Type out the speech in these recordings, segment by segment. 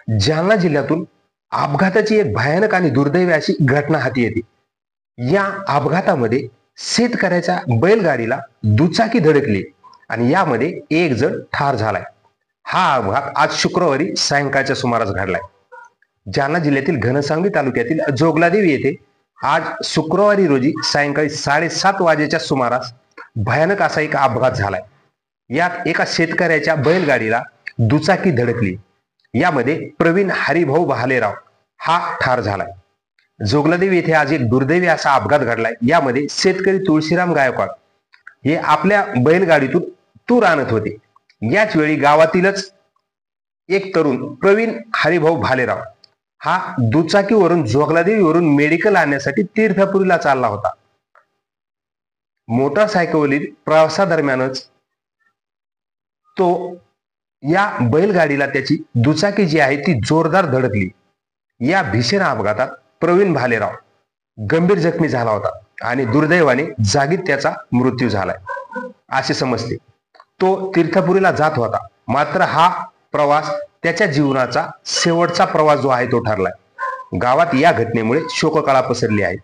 जालना जिल्ह्यातून अपघाताची एक भयानक आणि दुर्दैवी अशी घटना हाती येते। या अपघातामध्ये शेतकऱ्याच्या बैलगाडीला दुचाकी धडकली आणि यामध्ये एक जण ठार झालाय। हा अपघात आज शुक्रवारी सायंकाळच्या सुमारास घडलाय। जालना जिल्ह्यातील घनसावंगी तालुक्यातील जोगलादेवी येथे आज शुक्रवारी रोजी सायंकाळी 7:30 वाजेच्या सुमारास भयानक असा एक अपघात झालाय। यात एका शेतकऱ्याच्या बैलगाडीला दुचाकी धडकली। यामध्ये प्रवीण हरिभाऊ भालेराव हा ठार झालाय। जोगलादेवी येथे आज एक दुर्दैवी असा अपघात घडलाय। यामध्ये शेतकरी तुळशीराम गायकवाड हे आपल्या बैलगाडीतून तूर आणत होते। याच वेळी गावातीलच एक तरुण प्रवीण हरिभाऊ भालेराव हा दुचाकीवरून जोगलादेवीवरून मेडिकल आणण्यासाठी तीर्थपुरीला चालला होता। मोटारसायकलवरील प्रवासादरम्यानच तो या बैलगाडीला त्याची दुचाकी जी आहे ती जोरदार धडकली। या भीषण अपघातात प्रवीण भालेराव गंभीर जखमी झाला होता आणि दुर्दैवाने जागीच त्याचा मृत्यू झालाय असे समजते। तो तीर्थपुरीला जात होता, मात्र हा प्रवास त्याच्या जीवनाचा शेवटचा प्रवास जो आहे तो ठरलाय। गावात या घटनेमुळे शोककळा पसरली आहे।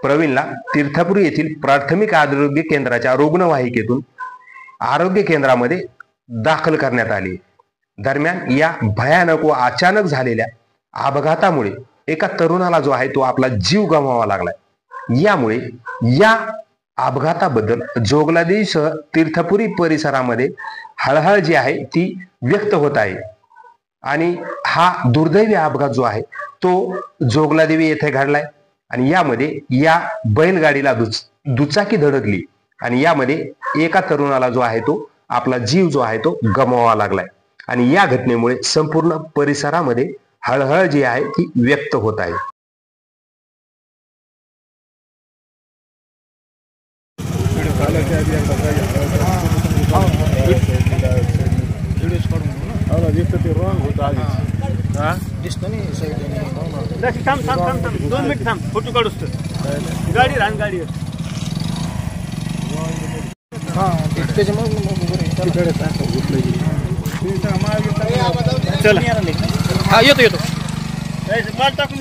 प्रवीणला तीर्थपुरी येथील प्राथमिक आरोग्य केंद्राच्या रुग्णवाहिकेतून आरोग्य केंद्रामध्ये दाखल करण्यात आले। दरम्यान या भयानक व अचानक झालेल्या अपघातामुळे एका तरुणाला जो आहे तो आपला जीव गमवावा लागलाय। यामुळे या अपघाताबद्दल जोगलादेवीसह तीर्थपुरी परिसरामध्ये हळहळ जी आहे ती व्यक्त होत आहे आणि हा दुर्दैवी अपघात जो आहे तो जोगलादेवी येथे घडलाय आणि यामध्ये या बैलगाडीला दुचाकी धडकली आणि यामध्ये एका तरुणाला जो आहे तो आपला जीव जो आहे तो गमवावा लागलाय आणि या घटनेमुळे संपूर्ण परिसरामध्ये हळहळ जी आहे ती व्यक्त होत आहे। चला, येतो माल टाकून